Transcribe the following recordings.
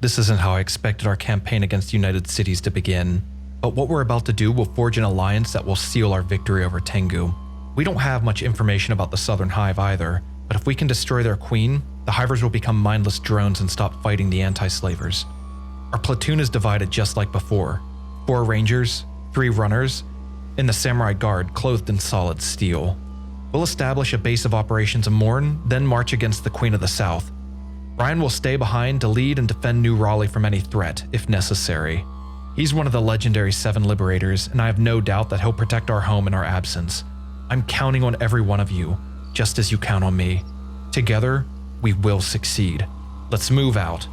This isn't how I expected our campaign against United cities to begin, but what we're about to do will forge an alliance that will seal our victory over Tengu. We don't have much information about the Southern Hive either, but if we can destroy their queen, the Hivers will become mindless drones and stop fighting the anti-slavers. Our platoon is divided just like before. 4 rangers, 3 runners, and the samurai guard clothed in solid steel. We'll establish a base of operations in Mourn, then march against the Queen of the South. Ryan will stay behind to lead and defend New Raleigh from any threat, if necessary. He's one of the legendary 7 liberators, and I have no doubt that he'll protect our home in our absence. I'm counting on every one of you, just as you count on me. Together, we will succeed. Let's move out.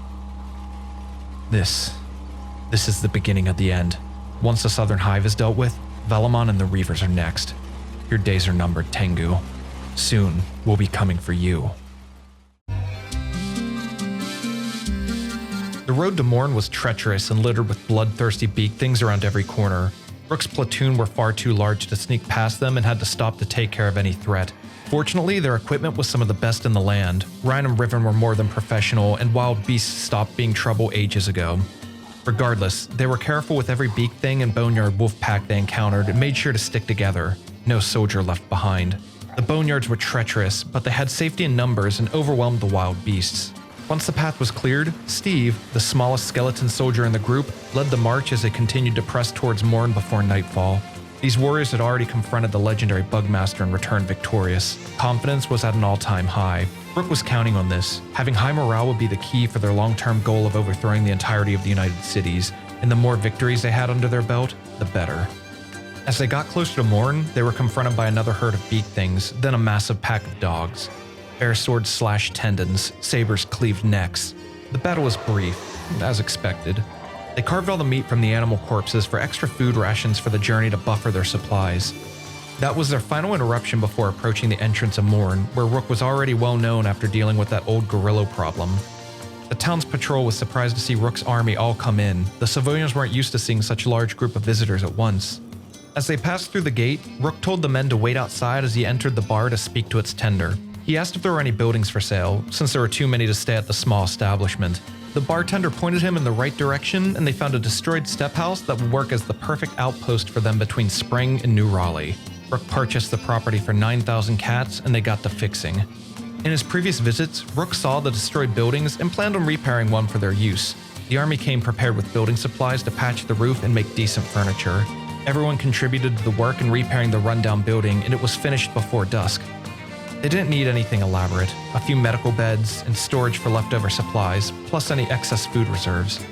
This is the beginning of the end. Once the Southern Hive is dealt with, Velemon and the Reavers are next. Your days are numbered, Tengu. Soon, we'll be coming for you. The road to Mourn was treacherous and littered with bloodthirsty beak things around every corner. Rook's platoon were far too large to sneak past them and had to stop to take care of any threat. Fortunately, their equipment was some of the best in the land. Ryan and Riven were more than professional, and wild beasts stopped being trouble ages ago. Regardless, they were careful with every beak thing and boneyard wolf pack they encountered and made sure to stick together. No soldier left behind. The boneyards were treacherous, but they had safety in numbers and overwhelmed the wild beasts. Once the path was cleared, Steve, the smallest skeleton soldier in the group, led the march as they continued to press towards Mourn before nightfall. These warriors had already confronted the legendary Bugmaster and returned victorious. Confidence was at an all-time high. Rook was counting on this. Having high morale would be the key for their long-term goal of overthrowing the entirety of the United Cities, and the more victories they had under their belt, the better. As they got closer to Mourn, they were confronted by another herd of beak things, then a massive pack of dogs. Bare swords slashed tendons, sabers cleaved necks. The battle was brief, as expected. They carved all the meat from the animal corpses for extra food rations for the journey to buffer their supplies. That was their final interruption before approaching the entrance of Mourn, where Rook was already well known after dealing with that old gorilla problem. The town's patrol was surprised to see Rook's army all come in. The civilians weren't used to seeing such a large group of visitors at once. As they passed through the gate, Rook told the men to wait outside as he entered the bar to speak to its tender. He asked if there were any buildings for sale, since there were too many to stay at the small establishment. The bartender pointed him in the right direction, and they found a destroyed step house that would work as the perfect outpost for them between Spring and New Raleigh. Rook purchased the property for 9,000 cats, and they got to fixing. In his previous visits, Rook saw the destroyed buildings and planned on repairing one for their use. The army came prepared with building supplies to patch the roof and make decent furniture. Everyone contributed to the work in repairing the rundown building, and it was finished before dusk. They didn't need anything elaborate, a few medical beds and storage for leftover supplies, plus any excess food reserves.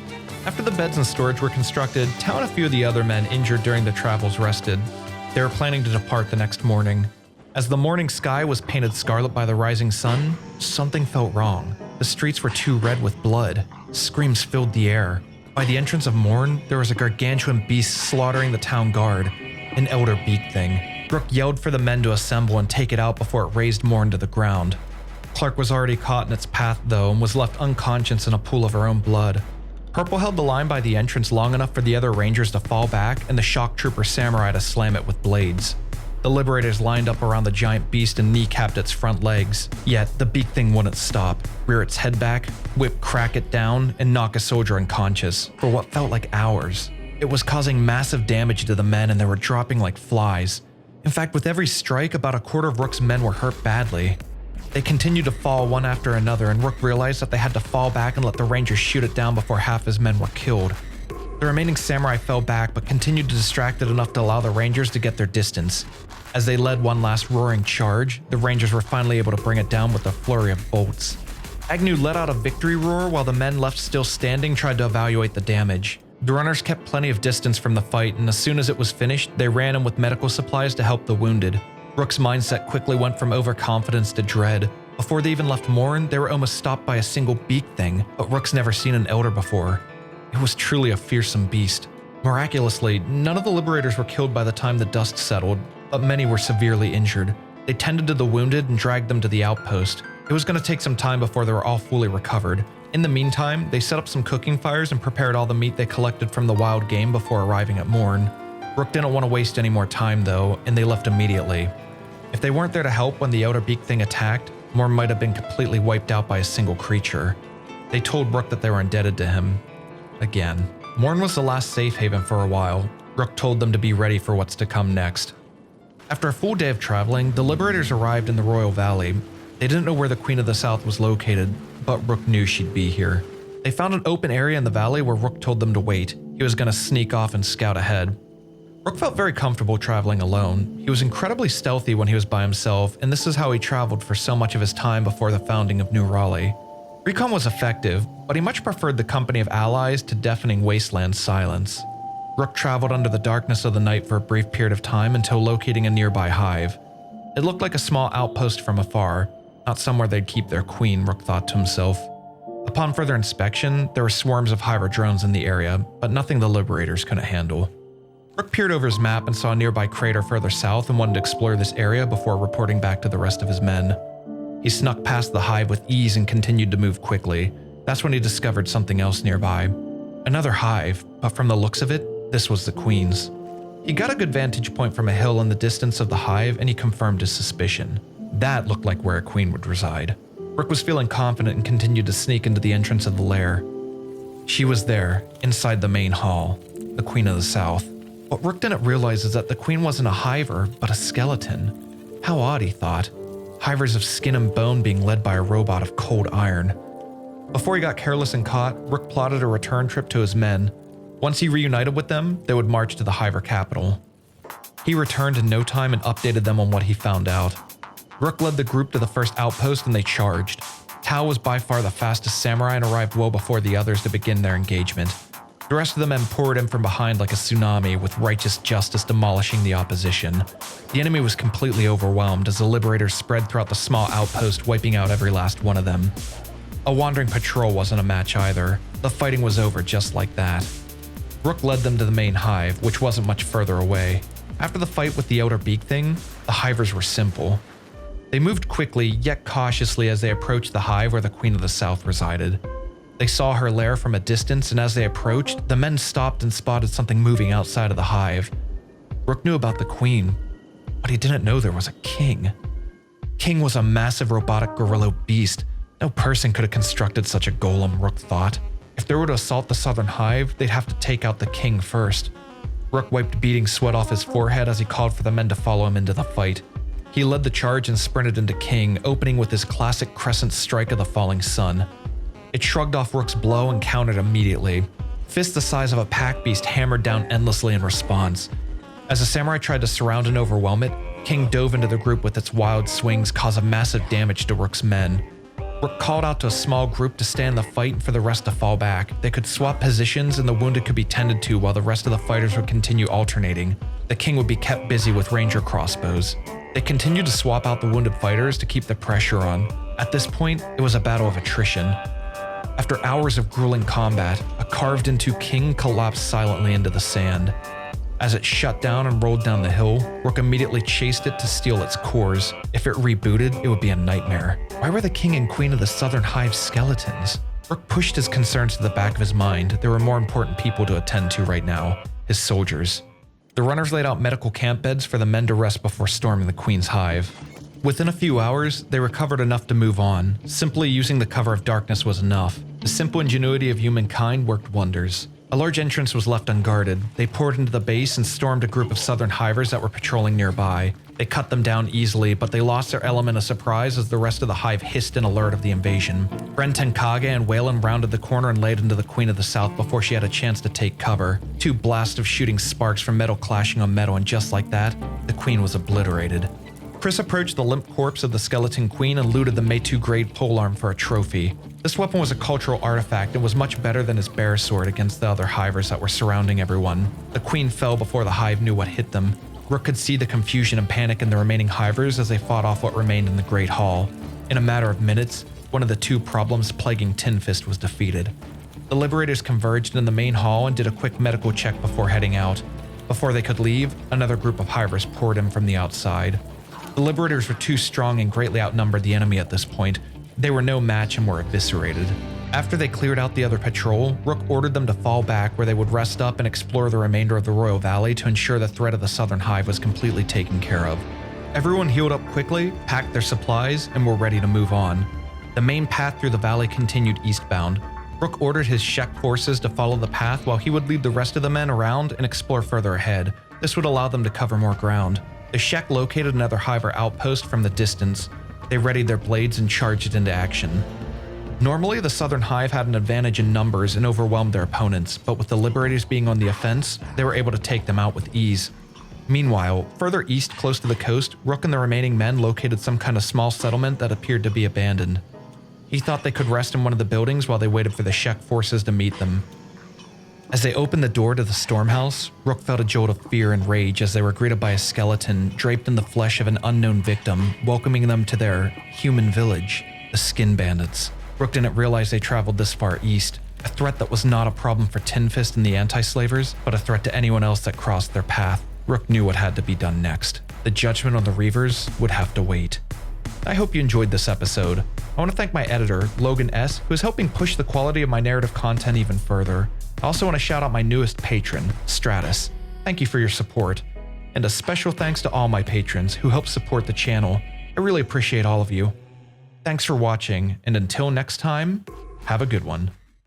After the beds and storage were constructed, Tao and a few of the other men injured during the travels rested. They were planning to depart the next morning. As the morning sky was painted scarlet by the rising sun, something felt wrong. The streets were too red with blood. Screams filled the air. By the entrance of Mourn, there was a gargantuan beast slaughtering the town guard, an elder beak thing. Rook yelled for the men to assemble and take it out before it razed Mourn to the ground. Clark was already caught in its path though and was left unconscious in a pool of her own blood. Purple held the line by the entrance long enough for the other rangers to fall back and the shock trooper samurai to slam it with blades. The liberators lined up around the giant beast and kneecapped its front legs. Yet, the beak thing wouldn't stop. Rear its head back, whip crack it down, and knock a soldier unconscious for what felt like hours. It was causing massive damage to the men and they were dropping like flies. In fact, with every strike, about a quarter of Rook's men were hurt badly. They continued to fall one after another, and Rook realized that they had to fall back and let the rangers shoot it down before half his men were killed. The remaining samurai fell back, but continued to distract it enough to allow the rangers to get their distance. As they led one last roaring charge, the rangers were finally able to bring it down with a flurry of bolts. Agnew let out a victory roar while the men left still standing tried to evaluate the damage. The runners kept plenty of distance from the fight, and as soon as it was finished, they ran in with medical supplies to help the wounded. Rook's mindset quickly went from overconfidence to dread. Before they even left Mourn, they were almost stopped by a single beak thing, but Rook's never seen an elder before. It was truly a fearsome beast. Miraculously, none of the liberators were killed by the time the dust settled, but many were severely injured. They tended to the wounded and dragged them to the outpost. It was going to take some time before they were all fully recovered. In the meantime, they set up some cooking fires and prepared all the meat they collected from the wild game before arriving at Mourn. Rook didn't want to waste any more time though, and they left immediately. If they weren't there to help when the outer beak thing attacked, Mourn might have been completely wiped out by a single creature. They told Rook that they were indebted to him. Again. Mourn was the last safe haven for a while. Rook told them to be ready for what's to come next. After a full day of traveling, the Liberators arrived in the Royal Valley. They didn't know where the Queen of the South was located, but Rook knew she'd be here. They found an open area in the valley where Rook told them to wait. He was going to sneak off and scout ahead. Rook felt very comfortable traveling alone. He was incredibly stealthy when he was by himself, and this is how he traveled for so much of his time before the founding of New Raleigh. Recon was effective, but he much preferred the company of allies to deafening wasteland silence. Rook traveled under the darkness of the night for a brief period of time until locating a nearby hive. It looked like a small outpost from afar, not somewhere they'd keep their queen, Rook thought to himself. Upon further inspection, there were swarms of Hive drones in the area, but nothing the Liberators couldn't handle. Rook peered over his map and saw a nearby crater further south and wanted to explore this area before reporting back to the rest of his men. He snuck past the hive with ease and continued to move quickly. That's when he discovered something else nearby. Another hive, but from the looks of it, this was the queen's. He got a good vantage point from a hill in the distance of the hive and he confirmed his suspicion. That looked like where a queen would reside. Rook was feeling confident and continued to sneak into the entrance of the lair. She was there, inside the main hall, the Queen of the South. What Rook didn't realize is that the queen wasn't a hiver, but a skeleton. How odd, he thought. Hivers of skin and bone being led by a robot of cold iron. Before he got careless and caught, Rook plotted a return trip to his men. Once he reunited with them, they would march to the Hiver capital. He returned in no time and updated them on what he found out. Rook led the group to the first outpost and they charged. Tao was by far the fastest samurai and arrived well before the others to begin their engagement. The rest of the men poured in from behind like a tsunami, with righteous justice demolishing the opposition. The enemy was completely overwhelmed as the Liberators spread throughout the small outpost, wiping out every last one of them. A wandering patrol wasn't a match either. The fighting was over just like that. Rook led them to the main hive, which wasn't much further away. After the fight with the outer beak thing, the hivers were simple. They moved quickly, yet cautiously as they approached the hive where the Queen of the South resided. They saw her lair from a distance, and as they approached, the men stopped and spotted something moving outside of the hive. Rook knew about the queen, but he didn't know there was a king. King was a massive robotic gorilla beast. No person could have constructed such a golem, Rook thought. If they were to assault the southern hive, they'd have to take out the king first. Rook wiped beating sweat off his forehead as he called for the men to follow him into the fight. He led the charge and sprinted into King, opening with his classic crescent strike of the falling sun. It shrugged off Rook's blow and countered immediately. Fists the size of a pack beast hammered down endlessly in response. As the samurai tried to surround and overwhelm it, King dove into the group with its wild swings, causing massive damage to Rook's men. Rook called out to a small group to stay in the fight and for the rest to fall back. They could swap positions and the wounded could be tended to while the rest of the fighters would continue alternating. The king would be kept busy with ranger crossbows. They continued to swap out the wounded fighters to keep the pressure on. At this point, it was a battle of attrition. After hours of grueling combat, a carved-into king collapsed silently into the sand. As it shut down and rolled down the hill, Rook immediately chased it to steal its cores. If it rebooted, it would be a nightmare. Why were the king and queen of the southern hive skeletons? Rook pushed his concerns to the back of his mind. There were more important people to attend to right now, his soldiers. The runners laid out medical camp beds for the men to rest before storming the queen's hive. Within a few hours, they recovered enough to move on. Simply using the cover of darkness was enough. The simple ingenuity of humankind worked wonders. A large entrance was left unguarded. They poured into the base and stormed a group of southern hivers that were patrolling nearby. They cut them down easily, but they lost their element of surprise as the rest of the hive hissed in alert of the invasion. Bren Tenkage and Whalen rounded the corner and laid into the Queen of the South before she had a chance to take cover. Two blasts of shooting sparks from metal clashing on metal, and just like that, the queen was obliterated. Chris approached the limp corpse of the skeleton queen and looted the Meitu grade polearm for a trophy. This weapon was a cultural artifact and was much better than his bear sword against the other hivers that were surrounding everyone. The queen fell before the hive knew what hit them. Rook could see the confusion and panic in the remaining hivers as they fought off what remained in the Great Hall. In a matter of minutes, one of the two problems plaguing Tin Fist was defeated. The Liberators converged in the main hall and did a quick medical check before heading out. Before they could leave, another group of hivers poured in from the outside. The Liberators were too strong and greatly outnumbered the enemy at this point. They were no match and were eviscerated. After they cleared out the other patrol, Rook ordered them to fall back where they would rest up and explore the remainder of the Royal Valley to ensure the threat of the Southern Hive was completely taken care of. Everyone healed up quickly, packed their supplies, and were ready to move on. The main path through the valley continued eastbound. Rook ordered his Shek forces to follow the path while he would lead the rest of the men around and explore further ahead. This would allow them to cover more ground. The Shek located another Hive outpost from the distance. They readied their blades and charged it into action. Normally, the Southern Hive had an advantage in numbers and overwhelmed their opponents, but with the Liberators being on the offense, they were able to take them out with ease. Meanwhile, further east close to the coast, Rook and the remaining men located some kind of small settlement that appeared to be abandoned. He thought they could rest in one of the buildings while they waited for the Shek forces to meet them. As they opened the door to the stormhouse, Rook felt a jolt of fear and rage as they were greeted by a skeleton draped in the flesh of an unknown victim, welcoming them to their human village, the Skin Bandits. Rook didn't realize they traveled this far east, a threat that was not a problem for Tin Fist and the anti-slavers, but a threat to anyone else that crossed their path. Rook knew what had to be done next. The judgment on the Reavers would have to wait. I hope you enjoyed this episode. I want to thank my editor, Logan S., who is helping push the quality of my narrative content even further. I also want to shout out my newest patron, Stratus. Thank you for your support. And a special thanks to all my patrons who help support the channel. I really appreciate all of you. Thanks for watching, and until next time, have a good one.